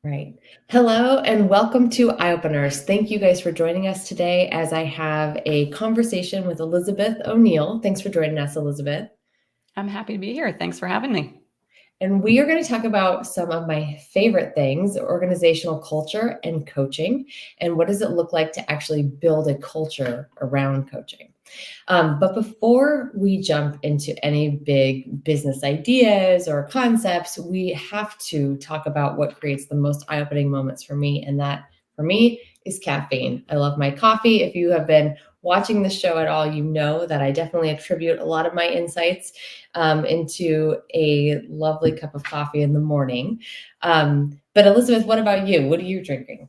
Right. Hello and welcome to Eye Openers. Thank you guys for joining us today as I have a conversation with Elizabeth O'Neill. Thanks for joining us, Elizabeth. I'm happy to be here. Thanks for having me. And we are going to talk about some of my favorite things, organizational culture and coaching, and what does it look like to actually build a culture around coaching. But before we jump into any big business ideas or concepts, we have to talk about what creates the most eye-opening moments for me. And that, for me, is caffeine. I love my coffee. If you have been watching the show at all, you know that I definitely attribute a lot of my insights into a lovely cup of coffee in the morning. But Elizabeth, what about you? What are you drinking?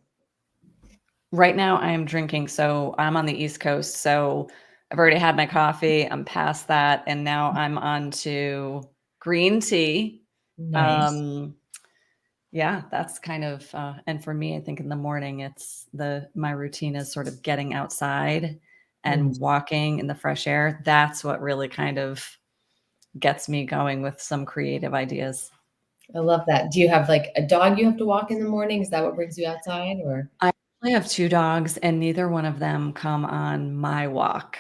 Right now, I am drinking. So I'm on the East Coast. So I've already had my coffee. I'm past that. And now I'm on to green tea. Nice. Um, yeah, that's kind of, and for me, I think in the morning, my routine is sort of getting outside Mm, and walking in the fresh air. That's what really kind of gets me going with some creative ideas. I love that. Do you have like a dog you have to walk in the morning? Is that what brings you outside or? I actually have 2 dogs, and neither one of them come on my walk,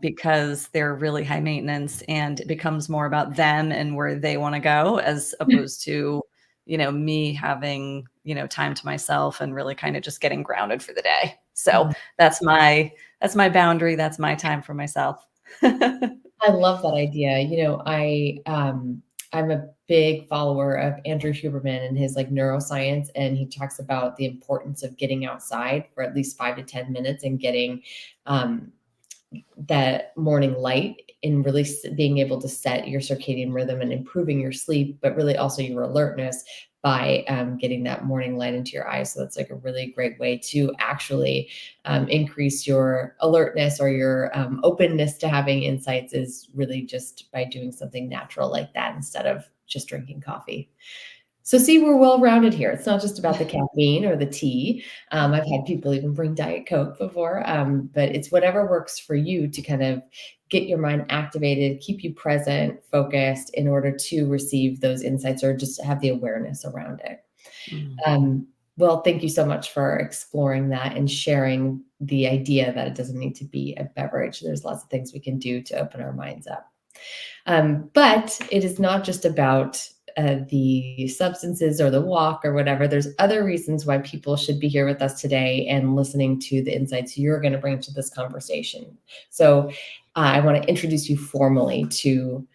because they're really high maintenance, and it becomes more about them and where they wanna go as opposed to, me having, time to myself and really kinda just getting grounded for the day. So, Oh, that's my boundary, that's my time for myself. I love that idea. I'm a big follower of Andrew Huberman and his like neuroscience, and he talks about the importance of getting outside for at least 5 to 10 minutes and getting um, that morning light and really being able to set your circadian rhythm and improving your sleep, but really also your alertness by getting that morning light into your eyes. So that's like a really great way to actually increase your alertness or your openness to having insights is really just by doing something natural like that instead of just drinking coffee. So see, we're well-rounded here. It's not just about the caffeine or the tea. I've had people even bring Diet Coke before, but it's whatever works for you to kind of get your mind activated, keep you present, focused in order to receive those insights or just have the awareness around it. Mm. Um, well, thank you so much for exploring that and sharing the idea that it doesn't need to be a beverage. There's lots of things we can do to open our minds up. But it is not just about the substances or the walk or whatever. There's other reasons why people should be here with us today and listening to the insights you're going to bring to this conversation. So I want to introduce you formally to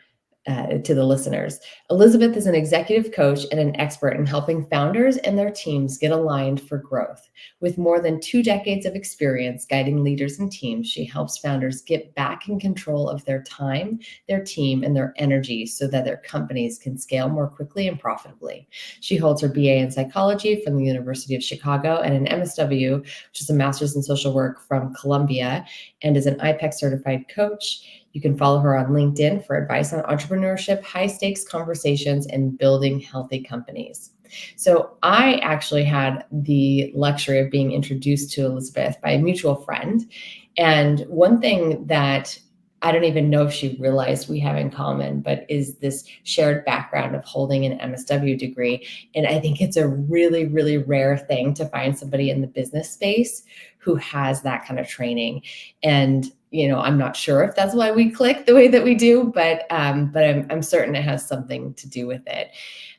the listeners. Elizabeth is an executive coach and an expert in helping founders and their teams get aligned for growth. With more than 2 decades of experience guiding leaders and teams, she helps founders get back in control of their time, their team, and their energy so that their companies can scale more quickly and profitably. She holds her BA in psychology from the University of Chicago and an MSW, which is a master's in social work from Columbia, and is an IPEC certified coach. You can follow her on LinkedIn for advice on entrepreneurship, high stakes conversations, and building healthy companies. So, I actually had the luxury of being introduced to Elizabeth by a mutual friend. And one thing that I don't even know if she realized we have in common, but is this shared background of holding an MSW degree. And I think it's a really, really rare thing to find somebody in the business space who has that kind of training. And I'm not sure if that's why we click the way that we do, but I'm certain it has something to do with it.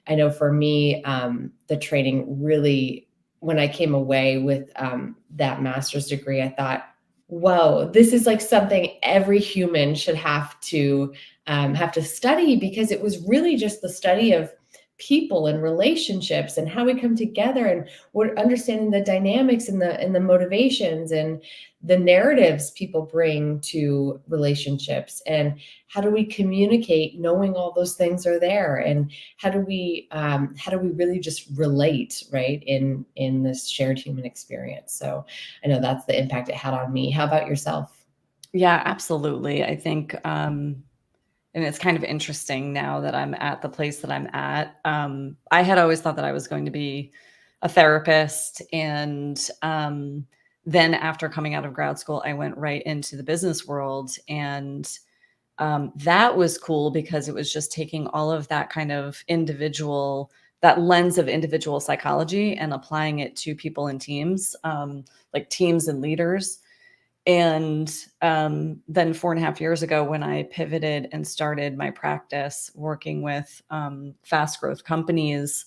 I know for me, the training really, when I came away with that master's degree, I thought, whoa, this is like something every human should have to study because it was really just the study of people and relationships and how we come together and what understanding the dynamics and the motivations and the narratives people bring to relationships and how do we communicate knowing all those things are there and how do we really just relate right in this shared human experience. So I know that's the impact it had on me. How about yourself? Yeah, absolutely. I think, and it's kind of interesting now that I'm at the place that I'm at. I had always thought that I was going to be a therapist. And then after coming out of grad school, I went right into the business world. And that was cool because it was just taking all of that kind of individual that lens of individual psychology and applying it to people and teams, like teams and leaders. And then 4.5 years ago, when I pivoted and started my practice working with fast growth companies,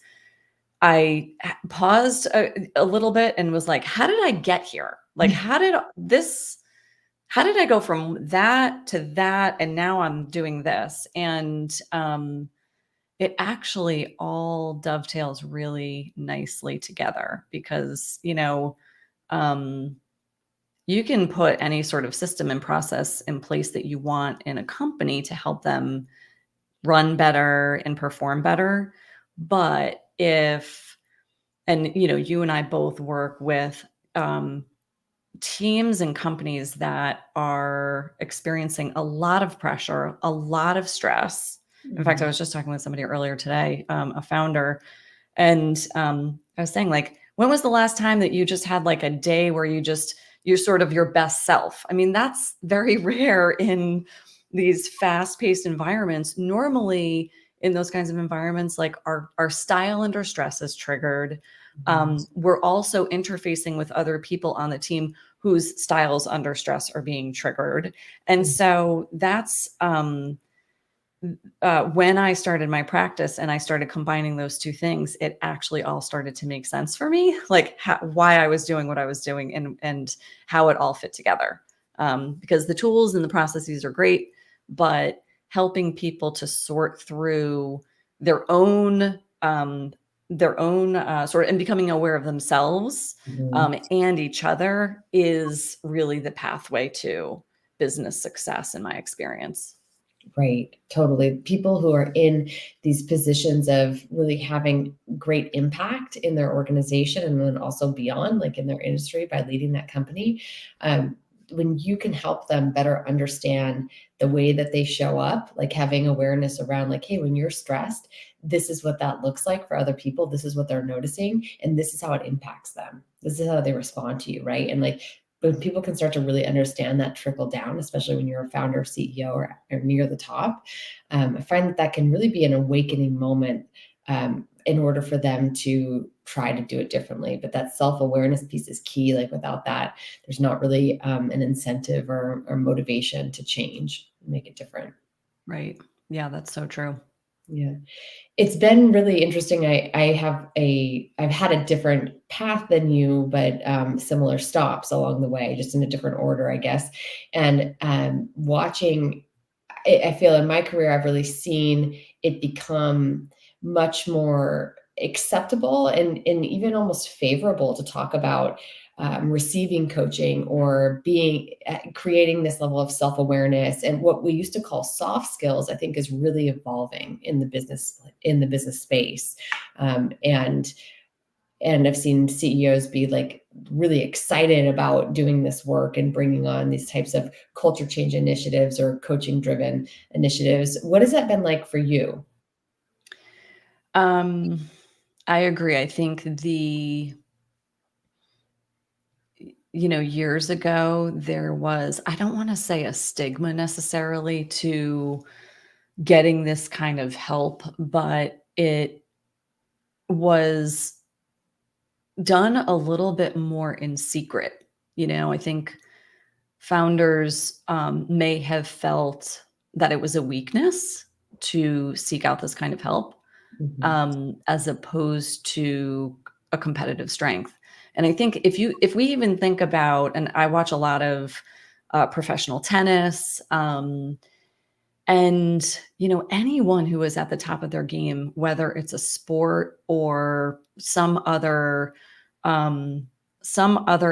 I paused a little bit and was like, how did I get here? Like, how did I go from that to that? And now I'm doing this. And it actually all dovetails really nicely together because, you can put any sort of system and process in place that you want in a company to help them run better and perform better. But you and I both work with teams and companies that are experiencing a lot of pressure, a lot of stress. In fact, I was just talking with somebody earlier today, a founder, and I was saying, like, when was the last time that you just had like a day where you're sort of your best self? I mean, that's very rare in these fast-paced environments. Normally, in those kinds of environments, like our style under stress is triggered. We're also interfacing with other people on the team whose styles under stress are being triggered. And so that's when I started my practice and I started combining those two things, it actually all started to make sense for me, like why I was doing what I was doing and how it all fit together. Because the tools and the processes are great, but helping people to sort through their own sort of, and becoming aware of themselves and each other is really the pathway to business success in my experience. Right, totally. People who are in these positions of really having great impact in their organization and then also beyond, like in their industry by leading that company, when you can help them better understand the way that they show up, like having awareness around like, hey, when you're stressed, this is what that looks like for other people. This is what they're noticing, and this is how it impacts them. This is how they respond to you, right? And like when people can start to really understand that trickle down, especially when you're a founder, CEO, or near the top, I find that can really be an awakening moment in order for them to try to do it differently. But that self-awareness piece is key. Like without that, there's not really an incentive or motivation to change, make it different. Right. Yeah, that's so true. Yeah. It's been really interesting. I've had a different path than you, but similar stops along the way, just in a different order, I guess. And watching, I feel in my career, I've really seen it become much more acceptable and even almost favorable to talk about receiving coaching or creating this level of self-awareness, and what we used to call soft skills, I think is really evolving in the business space. And I've seen CEOs be like really excited about doing this work and bringing on these types of culture change initiatives or coaching driven initiatives. What has that been like for you? I agree. I think years ago, there was, I don't want to say a stigma necessarily to getting this kind of help, but it was done a little bit more in secret. I think founders may have felt that it was a weakness to seek out this kind of help, as opposed to a competitive strength. And I think if we even think about, and I watch a lot of professional tennis, and anyone who is at the top of their game, whether it's a sport or some other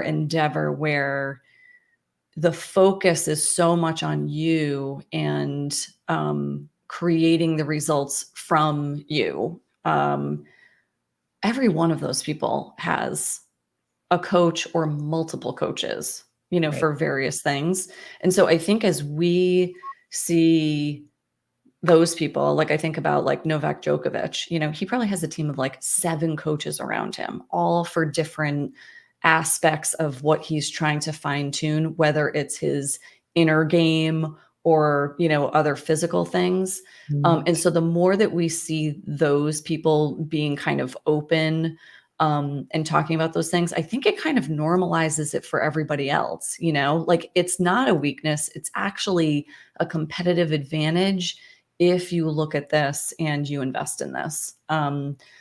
endeavor where the focus is so much on you and creating the results from you. Every one of those people has a coach or multiple coaches, Right. for various things. And so I think as we see those people, like I think about like Novak Djokovic, he probably has a team of like 7 coaches around him, all for different aspects of what he's trying to fine tune, whether it's his inner game or, other physical things. Mm. And so the more that we see those people being kind of open, and talking about those things, I think it kind of normalizes it for everybody else. Like, it's not a weakness, it's actually a competitive advantage if you look at this and you invest in this.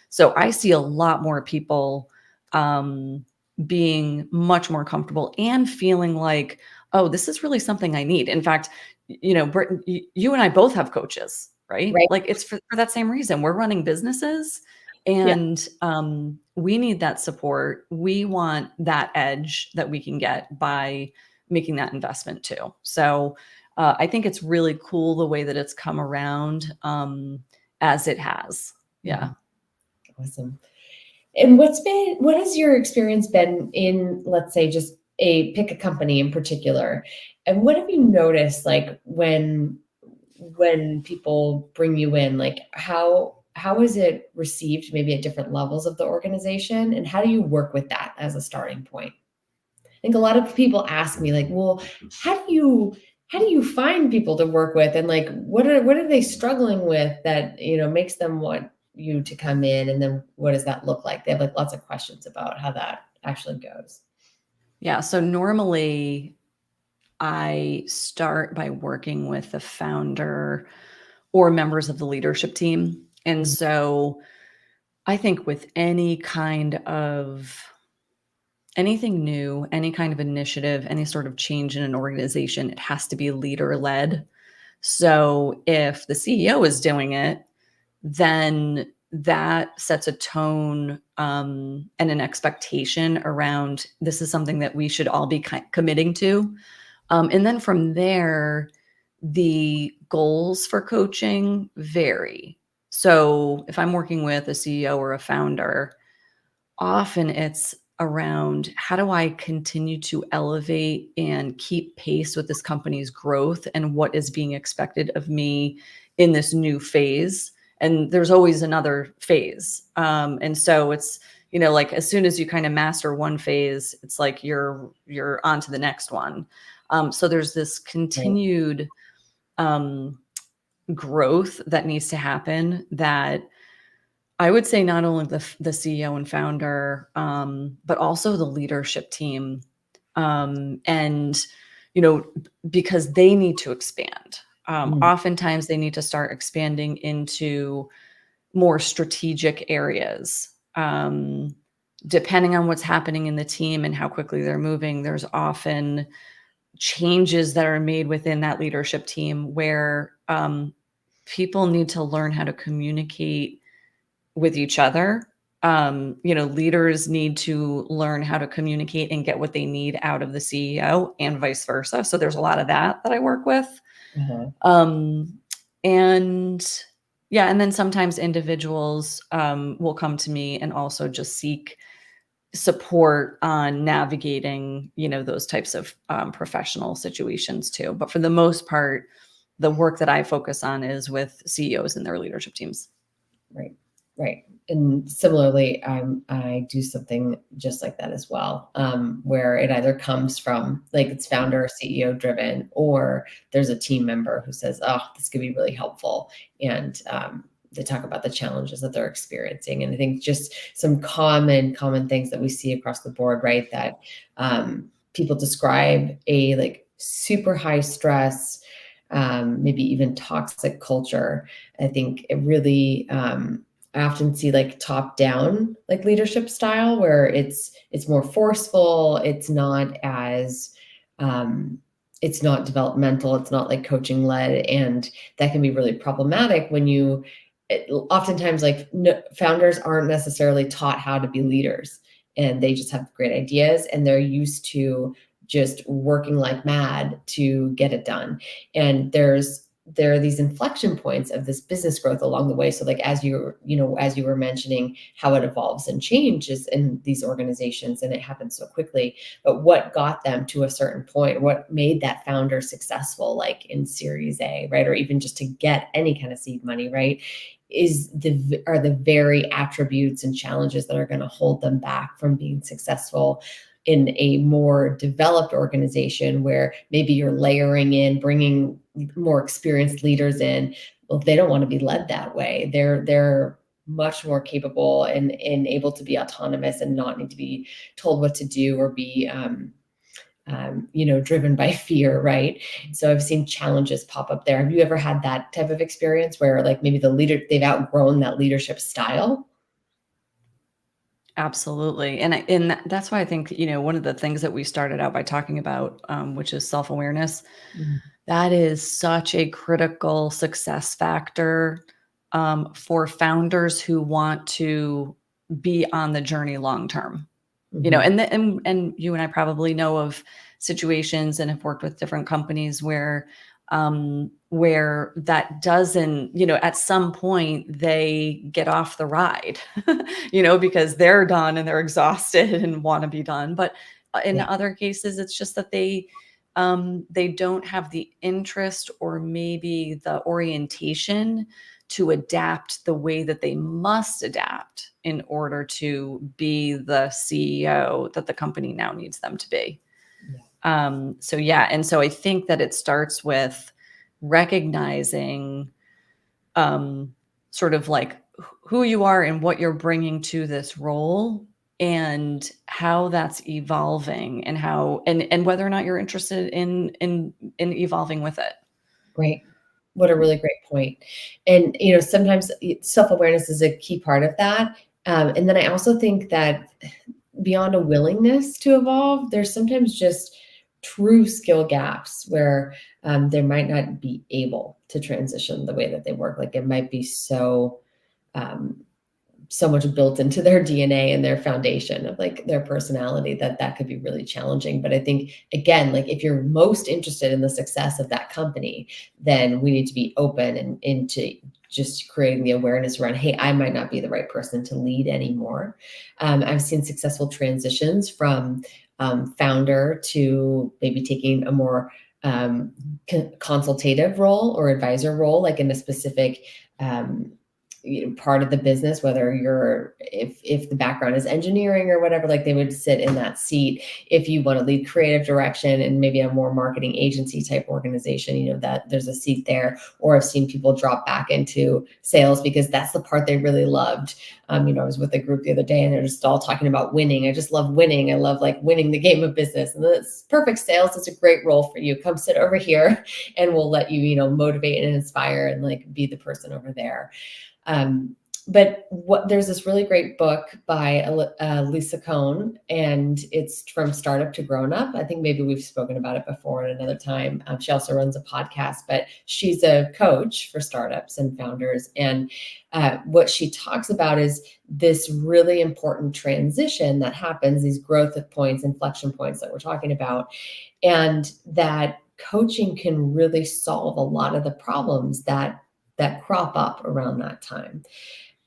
So I see a lot more people um, being much more comfortable and feeling like, oh, this is really something I need. In fact, Britton, you and I both have coaches, right? Right. Like, it's for that same reason. We're running businesses, Yeah. and we need that support. We want that edge that we can get by making that investment too. So I think it's really cool the way that it's come around, as it has. Yeah. Mhm. Awesome. And what has your experience been in, let's say, just pick a company in particular, and what have you noticed, like, when people bring you in, like, how is it received maybe at different levels of the organization, and how do you work with that as a starting point? I think a lot of people ask me, like, well, how do you find people to work with, and, like, what are they struggling with that, makes them want you to come in, and then what does that look like? They have, like, lots of questions about how that actually goes. Yeah. So normally I start by working with the founder or members of the leadership team. And Mhm. so I think with anything new, any kind of initiative, any sort of change in an organization, it has to be leader led. So if the CEO is doing it, then that sets a tone, and an expectation around, this is something that we should all be committing to. And then from there, the goals for coaching vary. So if I'm working with a CEO or a founder, often it's around, how do I continue to elevate and keep pace with this company's growth and what is being expected of me in this new phase. And there's always another phase. And so it's, like, as soon as you kind of master one phase, it's like you're on to the next one. So there's this Right. continued um, growth that needs to happen, that I would say not only the CEO and founder, but also the leadership team, and because they need to expand. Mm. Oftentimes, they need to start expanding into more strategic areas. Depending on what's happening in the team and how quickly they're moving, there's often changes that are made within that leadership team where people need to learn how to communicate with each other. Leaders need to learn how to communicate and get what they need out of the CEO and vice versa. So there's a lot of that I work with. Uh-huh. Um, and yeah, and then sometimes individuals will come to me and also just seek support on navigating, those types of professional situations too. But for the most part, the work that I focus on is with CEOs and their leadership teams. Right. Right. And similarly, I do something just like that as well, where it either comes from, like, it's founder or CEO driven, or there's a team member who says, "Oh, this could be really helpful," and they talk about the challenges that they're experiencing. And I think just some common things that we see across the board, right? That people describe a, like, super high stress, maybe even toxic culture. I think it really, I often see, like, top down, like, leadership style, where it's more forceful. Um, it's not developmental. It's not, like, coaching led, and that can be really problematic when oftentimes, like, founders aren't necessarily taught how to be leaders, and they just have great ideas, and they're used to just working like mad to get it done. And there are these inflection points of this business growth along the way. So, like, as you were mentioning, how it evolves and changes in these organizations, and it happens so quickly. But what got them to a certain point, what made that founder successful, like in Series A, right? Or even just to get any kind of seed money, right? Are the very attributes and challenges that are going to hold them back from being successful in a more developed organization, where maybe you're layering in, bringing more experienced leaders in, well, they don't want to be led that way. They're much more capable and able to be autonomous and not need to be told what to do or be driven by fear, right? So I've seen challenges pop up there. Have you ever had that type of experience where like maybe the leader, they've outgrown that leadership style? Absolutely. That's why I think, one of the things that we started out by talking about, which is self-awareness, Mhm. that is such a critical success factor for founders who want to be on the journey long term. Mhm. And you and I probably know of situations and have worked with different companies where that doesn't, at some point they get off the ride, because they're done and they're exhausted and want to be done. But in Yeah. other cases, it's just that they don't have the interest or maybe the orientation to adapt the way that they must adapt in order to be the CEO that the company now needs them to be. Yeah. So yeah, and so I think that it starts with recognizing um, sort of like who you are and what you're bringing to this role and how that's evolving and how and whether or not you're interested in evolving with it. Great. What a really great point. And, sometimes self-awareness is a key part of that. And then I also think that beyond a willingness to evolve, there's sometimes just true skill gaps where they might not be able to transition the way that they work. Like it might be um, so much built into their DNA and their foundation of like their personality that could be really challenging. But I think again, like if you're most interested in the success of that company, then we need to be open and into just creating the awareness around, hey, I might not be the right person to lead anymore. I've seen successful transitions from founder to maybe taking a more consultative role or advisor role, like in a specific um, part of the business, whether you're if the background is engineering or whatever, like they would sit in that seat. If you want to lead creative direction and maybe a more marketing agency type organization, that there's a seat there. Or I've seen people drop back into sales because that's the part they really loved. I was with a group the other day and they're just all talking about winning. I just love winning. I love like winning the game of business. And that's perfect. Sales is a great role for you. Come sit over here and we'll let you, motivate and inspire and like be the person over there. Um, but there's this really great book by Lisa Cohn, and it's From Startup to Grown Up. I think maybe we've spoken about it before at another time. She also runs a podcast, but she's a coach for startups and founders. And what she talks about is this really important transition that happens, these growth points, inflection points that we're talking about, and that coaching can really solve a lot of the problems that crop up around that time.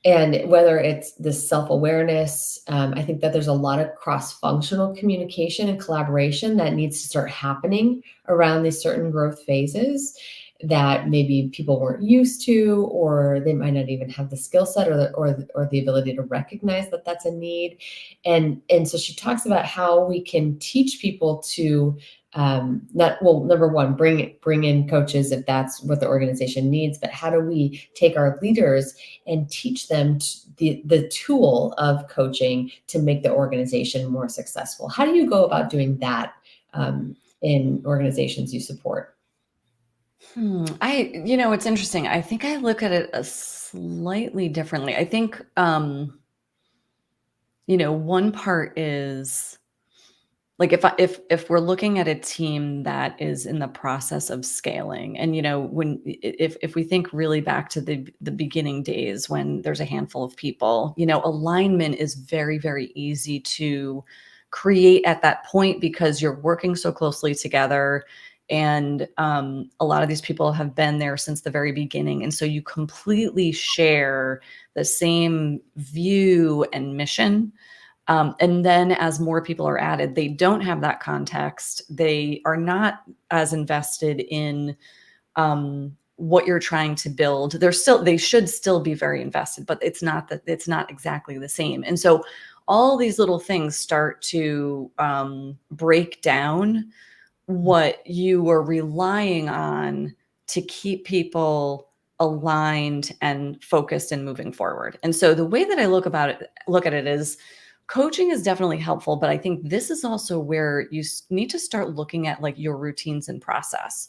And whether it's the self-awareness, I think that there's a lot of cross-functional communication and collaboration that needs to start happening around these certain growth phases that maybe people weren't used to, or they might not even have the skill set or the ability to recognize that that's a need. And so she talks about how we can teach people to not well, number one, bring in coaches if that's what the organization needs, but how do we take our leaders and teach them the tool of coaching to make the organization more successful? How do you go about doing that in organizations you support? It's interesting. I think I look at it slightly differently. I think, one part is like if we're looking at a team that is in the process of scaling, and if we think really back to the beginning days when there's a handful of people, alignment is very, very easy to create at that point because you're working so closely together. And a lot of these people have been there since the very beginning. And so you completely share the same view and mission. And then as more people are added, they don't have that context. They are not as invested in what you're trying to build. They should still be very invested, but it's not exactly the same. And so all these little things start to break down what you were relying on to keep people aligned and focused and moving forward. And so the way that I look at it is coaching is definitely helpful, but I think this is also where you need to start looking at like your routines and process.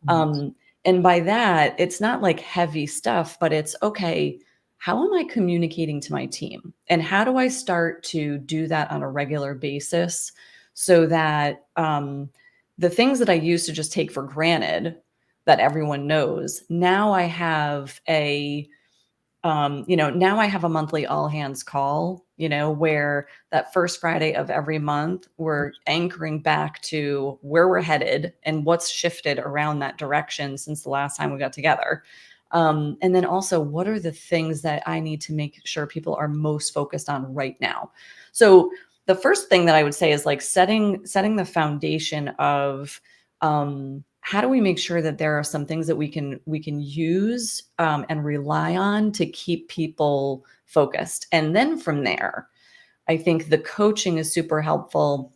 Right. Um, and by that, it's not like heavy stuff, but it's okay. How am I communicating to my team? And how do I start to do that on a regular basis so that the things that I used to just take for granted that everyone knows, now I have now I have a monthly all hands call, where that first Friday of every month, we're anchoring back to where we're headed and what's shifted around that direction since the last time we got together. And then also, what are the things that I need to make sure people are most focused on right now? So the first thing that I would say is like setting the foundation of how do we make sure that there are some things that we can use and rely on to keep people focused, and then from there, I think the coaching is super helpful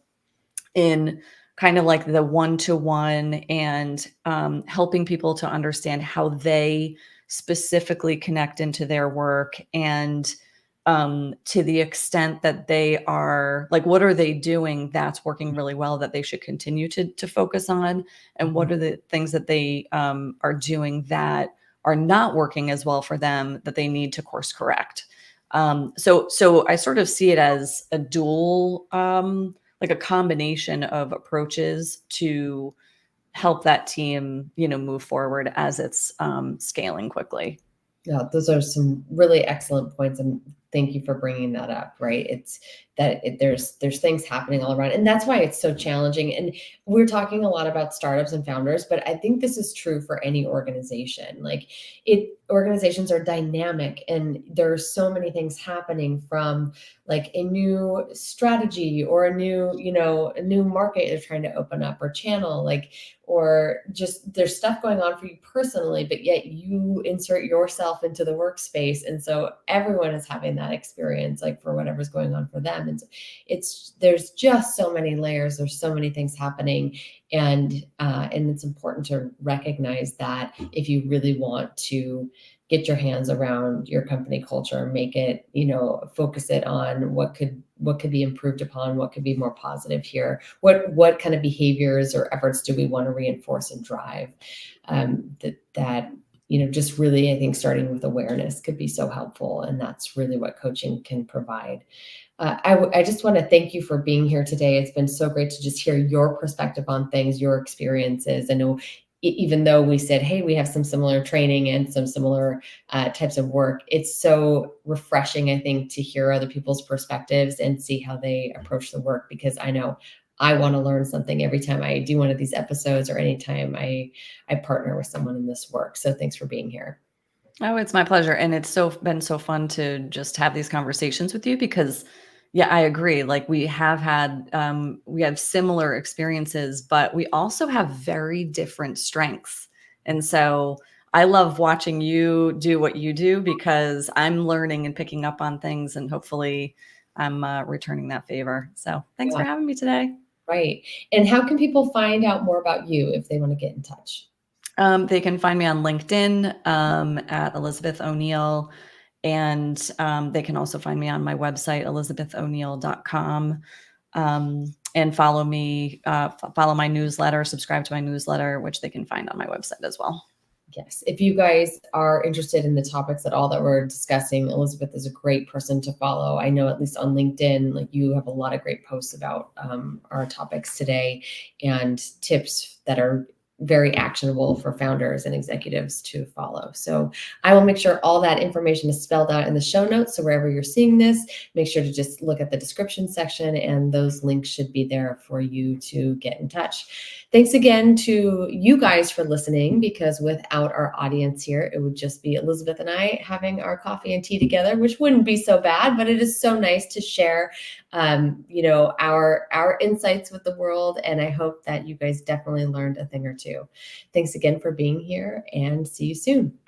in kind of like the one-to-one and helping people to understand how they specifically connect into their work, and to the extent that they are like, what are they doing that's working really well that they should continue to focus on, and what are the things that they are doing that are not working as well for them that they need to course correct. So I sort of see it as a dual like a combination of approaches to help that team, move forward as it's scaling quickly. Yeah, those are some really excellent points, and thank you for bringing that up. Right, it's that there's things happening all around, and that's why it's so challenging. And we're talking a lot about startups and founders, but I think this is true for any organization. Like, organizations are dynamic, and there are so many things happening, from like a new strategy or a new market they're trying to open up or channel, like, or just there's stuff going on for you personally, but yet you insert yourself into the workspace. And so everyone is having that experience, like, for whatever's going on for them. And there's just so many layers, there's so many things happening. And it's important to recognize that if you really want to get your hands around your company culture, make it, focus it on what could be improved upon, what could be more positive here, what kind of behaviors or efforts do we want to reinforce and drive, that just really, I think starting with awareness could be so helpful, and that's really what coaching can provide. I just want to thank you for being here today. It's been so great to just hear your perspective on things, your experiences. I know, even though we said, hey, we have some similar training and some similar types of work, it's so refreshing, I think, to hear other people's perspectives and see how they approach the work, because I know I want to learn something every time I do one of these episodes, or anytime I partner with someone in this work. So thanks for being here. Oh, it's my pleasure. And it's been so fun to just have these conversations with you because, yeah, I agree. Like we have similar experiences, but we also have very different strengths. And so I love watching you do what you do because I'm learning and picking up on things, and hopefully I'm returning that favor. So thanks Yeah, for having me today. right. And how can people find out more about you if they want to get in touch? They can find me on LinkedIn at Elizabeth O'Neill, and they can also find me on my website, elizabethoniel.com, and follow me, follow my newsletter, subscribe to my newsletter, which they can find on my website as well. Yes. If you guys are interested in the topics at all that we're discussing, Elizabeth is a great person to follow. I know, at least on LinkedIn, like, you have a lot of great posts about our topics today, and tips that are very actionable for founders and executives to follow. So I will make sure all that information is spelled out in the show notes. So wherever you're seeing this, make sure to just look at the description section, and those links should be there for you to get in touch. Thanks again to you guys for listening, because without our audience here, it would just be Elizabeth and I having our coffee and tea together, which wouldn't be so bad, but it is so nice to share, our insights with the world. And I hope that you guys definitely learned a thing or two. Thanks again for being here, and see you soon.